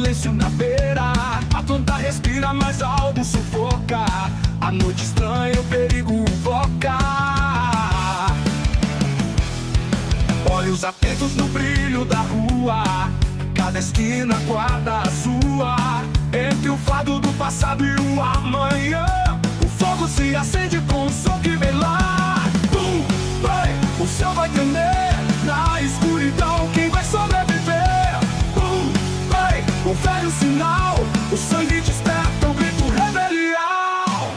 silêncio na beira. A planta respira, mas algo sufoca. A noite estranha, o perigo invoca. Olhos atentos no brilho da rua, cada esquina guarda a sua. Entre o fado do passado e o amanhã, o fogo se acende com o som que vem lá. Bum, vai, o céu vai tremer. Na escuridão, quem vai sobreviver? Bum, vai, um velho sinal. O sangue desperta o grito rebelião.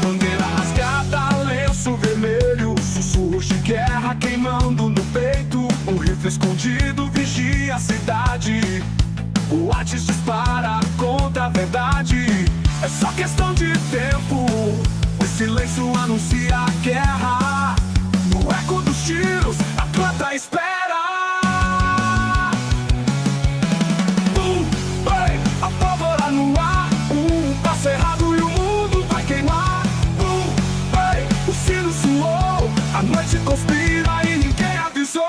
Bandeira rasgada, lenço vermelho, sussurros de guerra queimando no peito. Um rifle escondido vigia a cidade. O Atis dispara contra a verdade. É só questão de tempo. O silêncio anuncia a guerra. No eco dos tiros, a planta espera. Bum, vai, a pólvora no ar. Um passo errado e o mundo vai queimar. Bum, vai, o sino soou. A noite conspira e ninguém avisou.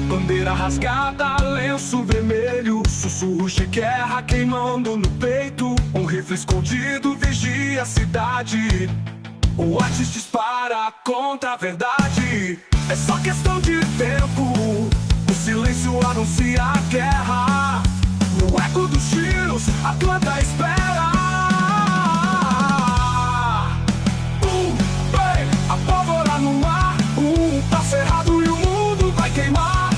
Bandeira rasgada, lenço vermelho, sussurros de guerra queimando no peito. Um rifle escondido vigia a cidade. O Atis dispara contra a verdade. É só questão de tempo. O silêncio anuncia a guerra. No eco dos tiros, a planta espera. Vai, a pólvora no ar. Um passo errado e o mundo vai queimar.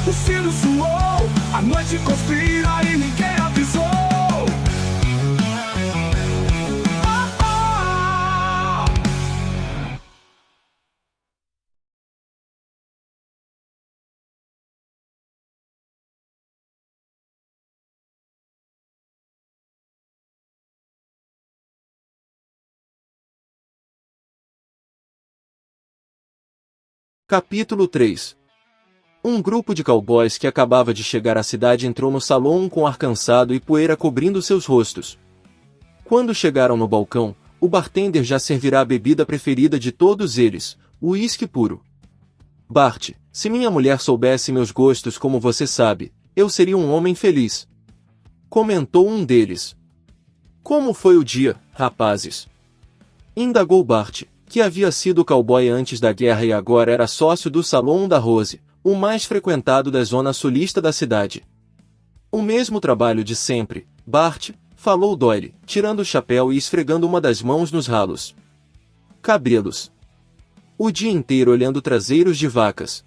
O sino soou, a noite conspira e ninguém avisou. Capítulo 3. Um grupo de cowboys que acabava de chegar à cidade entrou no salão com ar cansado e poeira cobrindo seus rostos. Quando chegaram no balcão, o bartender já servirá a bebida preferida de todos eles, o uísque puro. Bart, se minha mulher soubesse meus gostos como você sabe, eu seria um homem feliz. Comentou um deles. Como foi o dia, rapazes? Indagou Bart, que havia sido cowboy antes da guerra e agora era sócio do Salão da Rose, o mais frequentado da zona sulista da cidade. O mesmo trabalho de sempre, Bart, falou Doyle, tirando o chapéu e esfregando uma das mãos nos ralos. Cabelos. O dia inteiro olhando traseiros de vacas.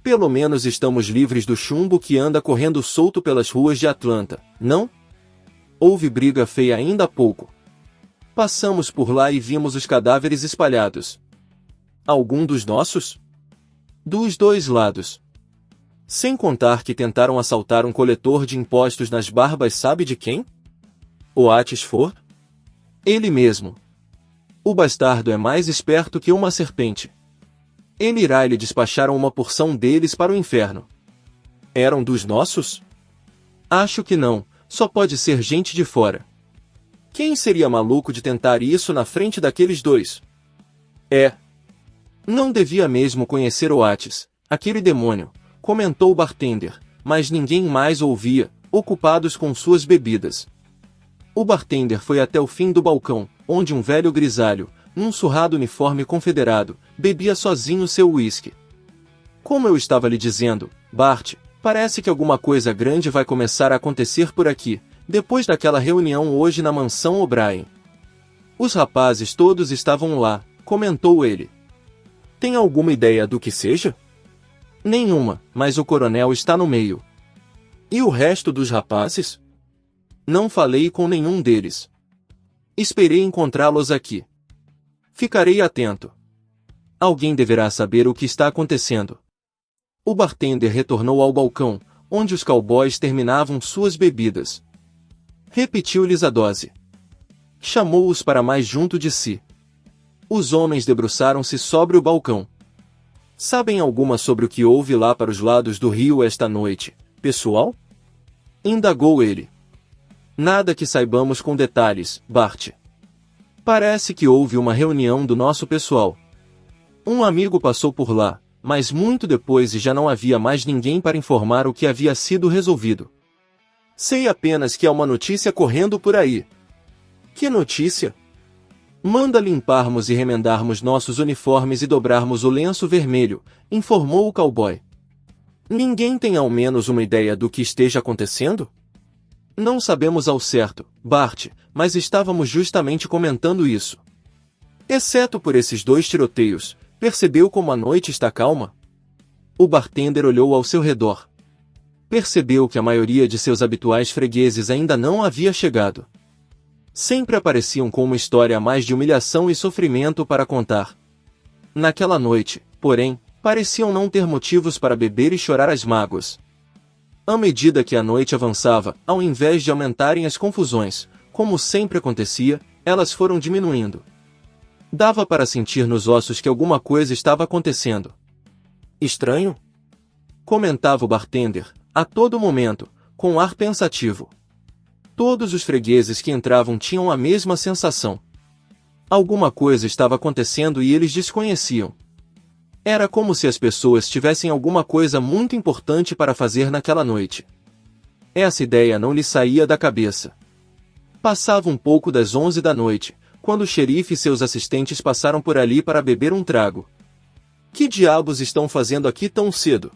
Pelo menos estamos livres do chumbo que anda correndo solto pelas ruas de Atlanta, não? Houve briga feia ainda há pouco. Passamos por lá e vimos os cadáveres espalhados. Algum dos nossos? Dos dois lados. Sem contar que tentaram assaltar um coletor de impostos nas barbas sabe de quem? O Atis for? Ele mesmo. O bastardo é mais esperto que uma serpente. Ele irá lhe despachar uma porção deles para o inferno. Eram dos nossos? Acho que não, só pode ser gente de fora. Quem seria maluco de tentar isso na frente daqueles dois? Não devia mesmo conhecer o Atis, aquele demônio, comentou o bartender, mas ninguém mais ouvia, ocupados com suas bebidas. O bartender foi até o fim do balcão, onde um velho grisalho, num surrado uniforme confederado, bebia sozinho seu uísque. Como eu estava lhe dizendo, Bart, parece que alguma coisa grande vai começar a acontecer por aqui, depois daquela reunião hoje na mansão O'Brien. Os rapazes todos estavam lá, comentou ele. Tem alguma ideia do que seja? Nenhuma, mas o coronel está no meio. E o resto dos rapazes? Não falei com nenhum deles. Esperei encontrá-los aqui. Ficarei atento. Alguém deverá saber o que está acontecendo. O bartender retornou ao balcão, onde os cowboys terminavam suas bebidas. Repetiu-lhes a dose. Chamou-os para mais junto de si. Os homens debruçaram-se sobre o balcão. Sabem alguma sobre o que houve lá para os lados do rio esta noite, pessoal? Indagou ele. Nada que saibamos com detalhes, Bart. Parece que houve uma reunião do nosso pessoal. Um amigo passou por lá, mas muito depois e já não havia mais ninguém para informar o que havia sido resolvido. Sei apenas que há uma notícia correndo por aí. Que notícia? Manda limparmos e remendarmos nossos uniformes e dobrarmos o lenço vermelho, informou o cowboy. Ninguém tem ao menos uma ideia do que esteja acontecendo? Não sabemos ao certo, Bart, mas estávamos justamente comentando isso. Exceto por esses 2 tiroteios, percebeu como a noite está calma? O bartender olhou ao seu redor. Percebeu que a maioria de seus habituais fregueses ainda não havia chegado. Sempre apareciam com uma história a mais de humilhação e sofrimento para contar. Naquela noite, porém, pareciam não ter motivos para beber e chorar as mágoas. À medida que a noite avançava, ao invés de aumentarem as confusões, como sempre acontecia, elas foram diminuindo. Dava para sentir nos ossos que alguma coisa estava acontecendo. Estranho? Comentava o bartender, a todo momento, com um ar pensativo. Todos os fregueses que entravam tinham a mesma sensação. Alguma coisa estava acontecendo e eles desconheciam. Era como se as pessoas tivessem alguma coisa muito importante para fazer naquela noite. Essa ideia não lhe saía da cabeça. Passava um pouco das 11 da noite, quando o xerife e seus assistentes passaram por ali para beber um trago. Que diabos estão fazendo aqui tão cedo?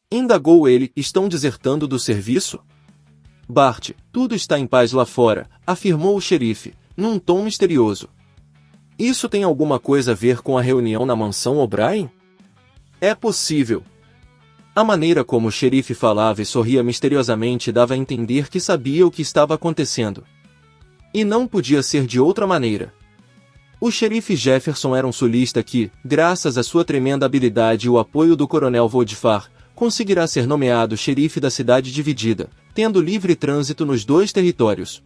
Indagou ele, estão desertando do serviço? Bart, tudo está em paz lá fora, afirmou o xerife, num tom misterioso. Isso tem alguma coisa a ver com a reunião na mansão O'Brien? É possível. A maneira como o xerife falava e sorria misteriosamente dava a entender que sabia o que estava acontecendo. E não podia ser de outra maneira. O xerife Jefferson era um sulista que, graças à sua tremenda habilidade e o apoio do coronel Voldifar, conseguirá ser nomeado xerife da cidade dividida, tendo livre trânsito nos 2 territórios.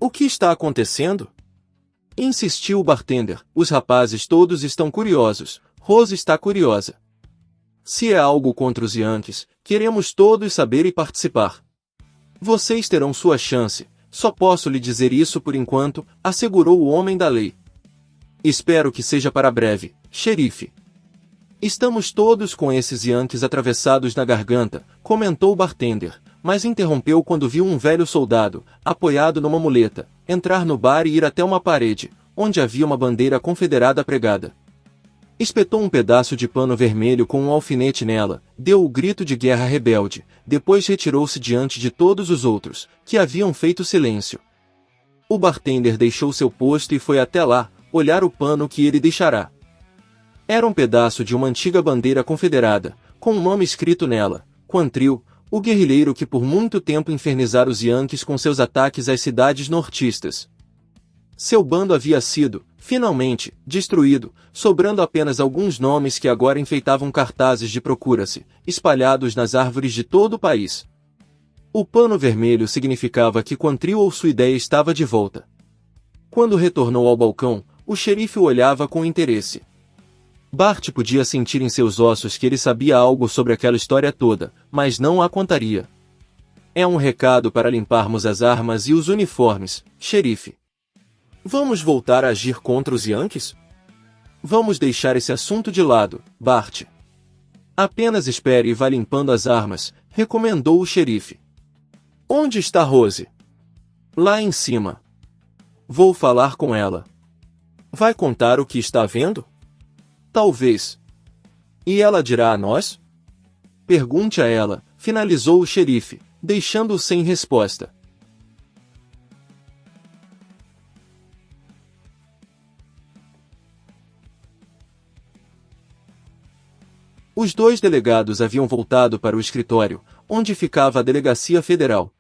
O que está acontecendo? Insistiu o bartender, os rapazes todos estão curiosos, Rose está curiosa. Se é algo contra os Yankees, queremos todos saber e participar. Vocês terão sua chance, só posso lhe dizer isso por enquanto, assegurou o homem da lei. Espero que seja para breve, xerife. Estamos todos com esses Yankees atravessados na garganta, comentou o bartender, mas interrompeu quando viu um velho soldado, apoiado numa muleta, entrar no bar e ir até uma parede, onde havia uma bandeira confederada pregada. Espetou um pedaço de pano vermelho com um alfinete nela, deu o grito de guerra rebelde, depois retirou-se diante de todos os outros, que haviam feito silêncio. O bartender deixou seu posto e foi até lá, olhar o pano que ele deixará. Era um pedaço de uma antiga bandeira confederada, com um nome escrito nela, Quantrill, o guerrilheiro que por muito tempo infernizara os Yankees com seus ataques às cidades nortistas. Seu bando havia sido, finalmente, destruído, sobrando apenas alguns nomes que agora enfeitavam cartazes de procura-se, espalhados nas árvores de todo o país. O pano vermelho significava que Quantrill ou sua ideia estava de volta. Quando retornou ao balcão, o xerife o olhava com interesse. Bart podia sentir em seus ossos que ele sabia algo sobre aquela história toda, mas não a contaria. É um recado para limparmos as armas e os uniformes, xerife. Vamos voltar a agir contra os Yankees? Vamos deixar esse assunto de lado, Bart. Apenas espere e vá limpando as armas, recomendou o xerife. Onde está Rose? Lá em cima. Vou falar com ela. Vai contar o que está vendo? Talvez. E ela dirá a nós? Pergunte a ela, finalizou o xerife, deixando-o sem resposta. Os 2 delegados haviam voltado para o escritório, onde ficava a delegacia federal.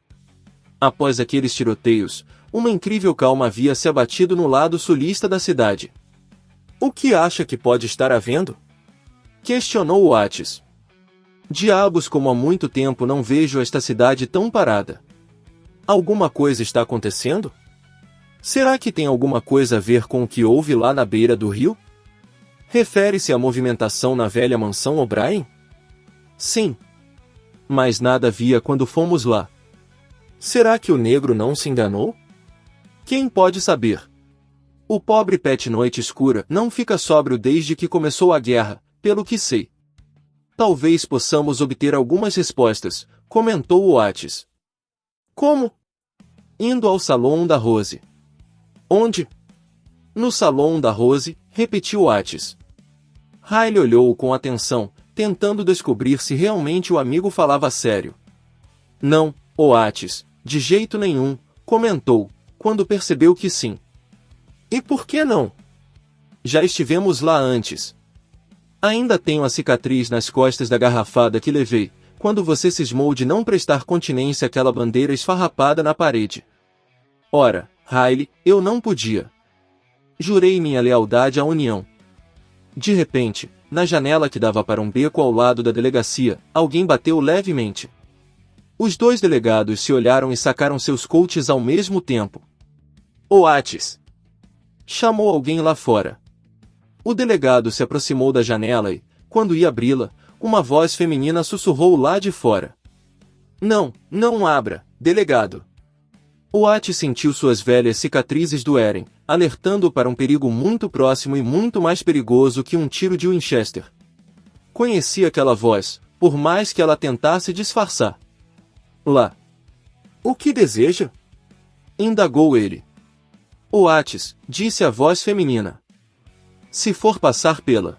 Após aqueles tiroteios, uma incrível calma havia se abatido no lado sulista da cidade. O que acha que pode estar havendo? Questionou Oates. Diabos, como há muito tempo não vejo esta cidade tão parada. Alguma coisa está acontecendo? Será que tem alguma coisa a ver com o que houve lá na beira do rio? Refere-se à movimentação na velha mansão O'Brien? Sim. Mas nada havia quando fomos lá. Será que o negro não se enganou? Quem pode saber? O pobre Pet Noite Escura não fica sóbrio desde que começou a guerra, pelo que sei. Talvez possamos obter algumas respostas, comentou Oates. Como? Indo ao salão da Rose. Onde? No salão da Rose, repetiu Oates. Riley olhou-o com atenção, tentando descobrir se realmente o amigo falava sério. Não, Oates, de jeito nenhum, comentou, quando percebeu que sim. E por que não? Já estivemos lá antes. Ainda tenho a cicatriz nas costas da garrafada que levei, quando você cismou de não prestar continência àquela bandeira esfarrapada na parede. Ora, Riley, eu não podia. Jurei minha lealdade à União. De repente, na janela que dava para um beco ao lado da delegacia, alguém bateu levemente. Os dois delegados se olharam e sacaram seus coutes ao mesmo tempo. Oates! Chamou alguém lá fora. O delegado se aproximou da janela e, quando ia abri-la, uma voz feminina sussurrou lá de fora. Não, não abra, delegado. Oates sentiu suas velhas cicatrizes doerem, alertando-o para um perigo muito próximo e muito mais perigoso que um tiro de Winchester. Conhecia aquela voz, por mais que ela tentasse disfarçar. Lá. O que deseja? Indagou ele. Oates, disse a voz feminina. Se for passar pela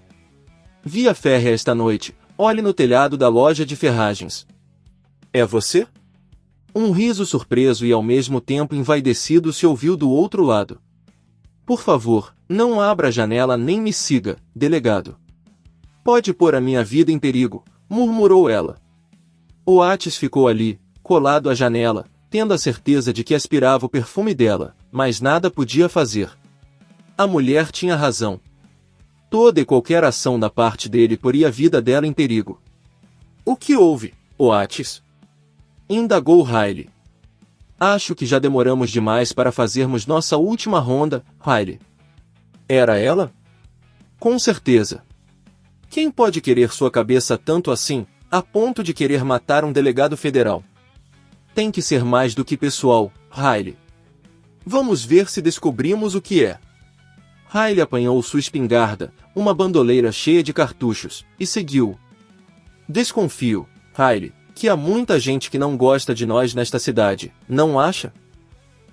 via férrea esta noite, olhe no telhado da loja de ferragens. É você? Um riso surpreso e ao mesmo tempo envaidecido se ouviu do outro lado. Por favor, não abra a janela nem me siga, delegado. Pode pôr a minha vida em perigo, murmurou ela. Oates ficou ali, colado à janela, tendo a certeza de que aspirava o perfume dela, mas nada podia fazer. A mulher tinha razão. Toda e qualquer ação da parte dele poria a vida dela em perigo. O que houve, Oates? Indagou Riley. Acho que já demoramos demais para fazermos nossa última ronda, Riley. Era ela? Com certeza. Quem pode querer sua cabeça tanto assim, a ponto de querer matar um delegado federal? Tem que ser mais do que pessoal, Riley. Vamos ver se descobrimos o que é. Riley apanhou sua espingarda, uma bandoleira cheia de cartuchos, e seguiu. Desconfio, Riley, que há muita gente que não gosta de nós nesta cidade, não acha?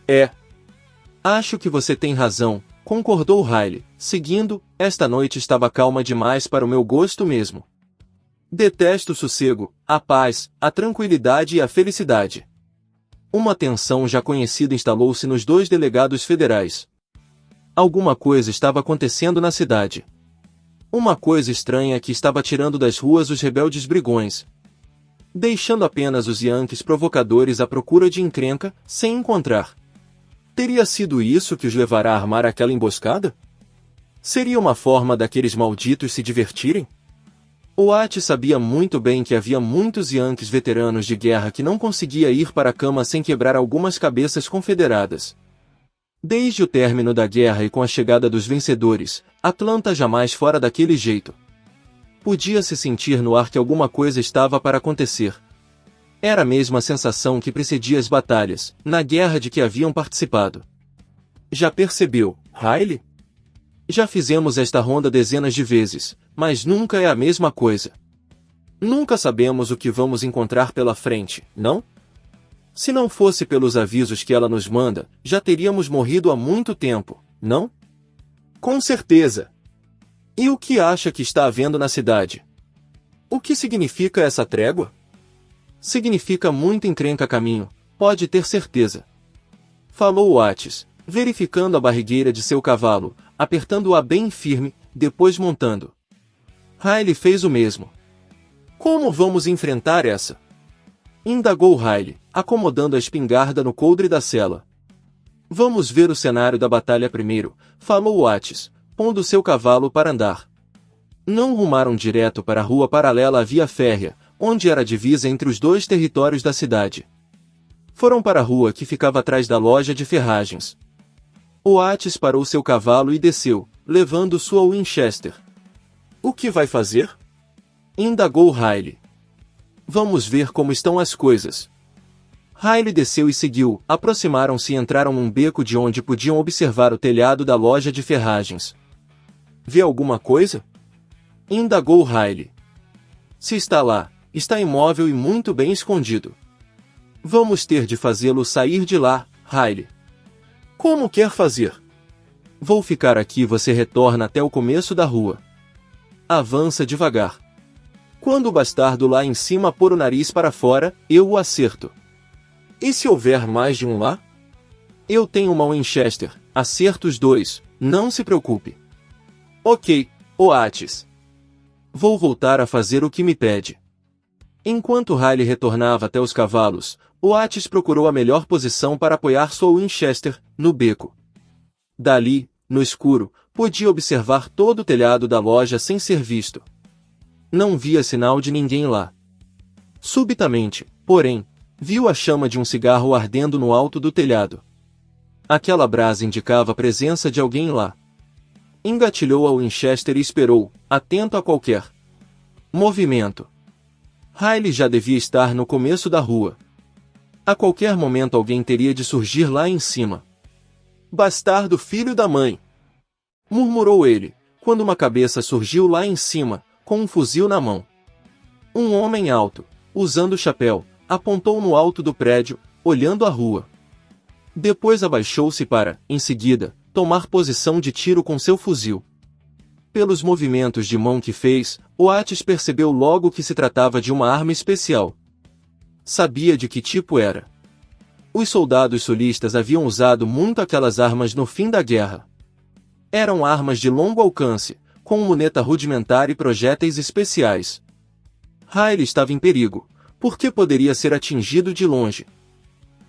É. Acho que você tem razão, concordou Riley, seguindo, esta noite estava calma demais para o meu gosto mesmo. Detesto o sossego, a paz, a tranquilidade e a felicidade. Uma tensão já conhecida instalou-se nos dois delegados federais. Alguma coisa estava acontecendo na cidade. Uma coisa estranha que estava tirando das ruas os rebeldes brigões, deixando apenas os Yankees provocadores à procura de encrenca, sem encontrar. Teria sido isso que os levará a armar aquela emboscada? Seria uma forma daqueles malditos se divertirem? Oates sabia muito bem que havia muitos Yankees veteranos de guerra que não conseguia ir para a cama sem quebrar algumas cabeças confederadas. Desde o término da guerra e com a chegada dos vencedores, Atlanta jamais fora daquele jeito. Podia-se sentir no ar que alguma coisa estava para acontecer. Era a mesma sensação que precedia as batalhas, na guerra de que haviam participado. Já percebeu, Riley? Já fizemos esta ronda dezenas de vezes, mas nunca é a mesma coisa. Nunca sabemos o que vamos encontrar pela frente, não? Se não fosse pelos avisos que ela nos manda, já teríamos morrido há muito tempo, não? Com certeza. E o que acha que está havendo na cidade? O que significa essa trégua? Significa muita encrenca a caminho, pode ter certeza. Falou Oates, verificando a barrigueira de seu cavalo, apertando-a bem firme, depois montando. Riley fez o mesmo. Como vamos enfrentar essa? Indagou Riley, acomodando a espingarda no coldre da cela. Vamos ver o cenário da batalha primeiro, falou Oates, pondo seu cavalo para andar. Não rumaram direto para a rua paralela à via férrea, onde era a divisa entre os dois territórios da cidade. Foram para a rua que ficava atrás da loja de ferragens. Oates parou seu cavalo e desceu, levando sua Winchester. "O que vai fazer?" indagou Riley. "Vamos ver como estão as coisas." Riley desceu e seguiu, aproximaram-se e entraram num beco de onde podiam observar o telhado da loja de ferragens. "Vê alguma coisa?" indagou Riley. "Se está lá, está imóvel e muito bem escondido. Vamos ter de fazê-lo sair de lá, Riley." "Como quer fazer?" "Vou ficar aqui e você retorna até o começo da rua. Avança devagar. Quando o bastardo lá em cima pôr o nariz para fora, eu o acerto." "E se houver mais de um lá?" "Eu tenho uma Winchester, acerto os dois, não se preocupe." "Ok, Oates. Vou voltar a fazer o que me pede." Enquanto Riley retornava até os cavalos, Oates procurou a melhor posição para apoiar sua Winchester, no beco. Dali, no escuro, podia observar todo o telhado da loja sem ser visto. Não via sinal de ninguém lá. Subitamente, porém, viu a chama de um cigarro ardendo no alto do telhado. Aquela brasa indicava a presença de alguém lá. Engatilhou a Winchester e esperou, atento a qualquer movimento. Riley já devia estar no começo da rua. A qualquer momento alguém teria de surgir lá em cima. "Bastardo filho da mãe!" murmurou ele, quando uma cabeça surgiu lá em cima, com um fuzil na mão. Um homem alto, usando chapéu, apontou no alto do prédio, olhando a rua. Depois abaixou-se para, em seguida, tomar posição de tiro com seu fuzil. Pelos movimentos de mão que fez, Oates percebeu logo que se tratava de uma arma especial. Sabia de que tipo era. Os soldados sulistas haviam usado muito aquelas armas no fim da guerra. Eram armas de longo alcance, com muneta rudimentar e projéteis especiais. Riley estava em perigo, porque poderia ser atingido de longe.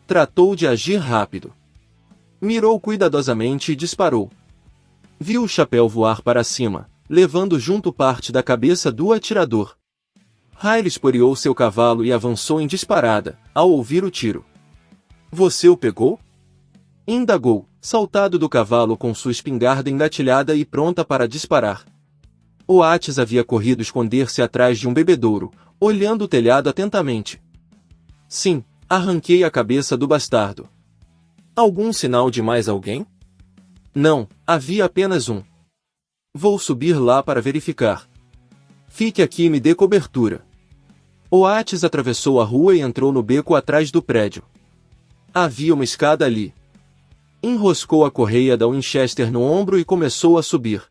Tratou de agir rápido. Mirou cuidadosamente e disparou. Viu o chapéu voar para cima, levando junto parte da cabeça do atirador. Riley esporeou seu cavalo e avançou em disparada, ao ouvir o tiro. "Você o pegou?" indagou, saltado do cavalo com sua espingarda engatilhada e pronta para disparar. Oates havia corrido esconder-se atrás de um bebedouro, olhando o telhado atentamente. "Sim, arranquei a cabeça do bastardo." "Algum sinal de mais alguém?" "Não, havia apenas um." "Vou subir lá para verificar." "Fique aqui e me dê cobertura." Oates atravessou a rua e entrou no beco atrás do prédio. Havia uma escada ali. Enroscou a correia da Winchester no ombro e começou a subir.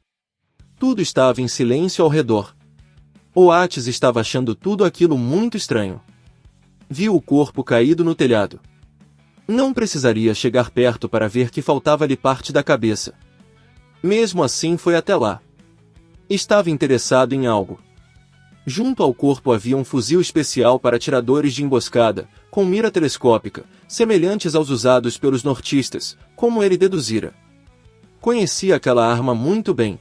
Tudo estava em silêncio ao redor. Oates estava achando tudo aquilo muito estranho. Viu o corpo caído no telhado. Não precisaria chegar perto para ver que faltava-lhe parte da cabeça. Mesmo assim foi até lá. Estava interessado em algo. Junto ao corpo havia um fuzil especial para atiradores de emboscada, com mira telescópica, semelhantes aos usados pelos nortistas, como ele deduzira. Conhecia aquela arma muito bem.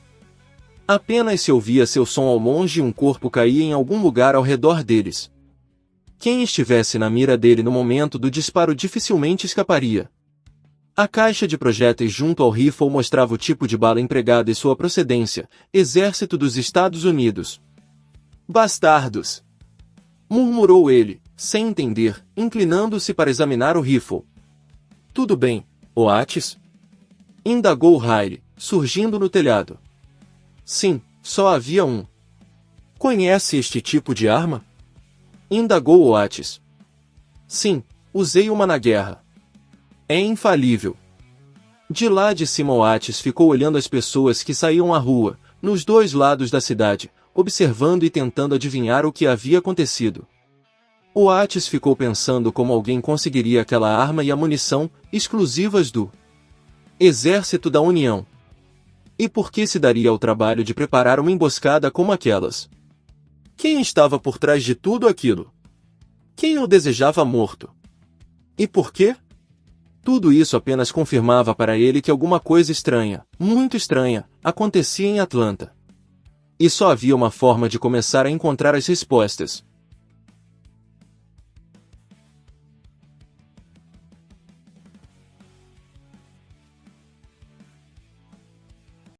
Apenas se ouvia seu som ao longe e um corpo caía em algum lugar ao redor deles. Quem estivesse na mira dele no momento do disparo dificilmente escaparia. A caixa de projéteis junto ao rifle mostrava o tipo de bala empregada e sua procedência: Exército dos Estados Unidos. "Bastardos!" murmurou ele, sem entender, inclinando-se para examinar o rifle. "Tudo bem, Oates?" indagou Riley, surgindo no telhado. "Sim, só havia um." "Conhece este tipo de arma?" indagou Oates. "Sim, usei uma na guerra." "É infalível." De lá de cima Oates ficou olhando as pessoas que saíam à rua, nos dois lados da cidade, observando e tentando adivinhar o que havia acontecido. Oates ficou pensando como alguém conseguiria aquela arma e a munição, exclusivas do Exército da União. E por que se daria ao trabalho de preparar uma emboscada como aquelas? Quem estava por trás de tudo aquilo? Quem o desejava morto? E por quê? Tudo isso apenas confirmava para ele que alguma coisa estranha, muito estranha, acontecia em Atlanta. E só havia uma forma de começar a encontrar as respostas.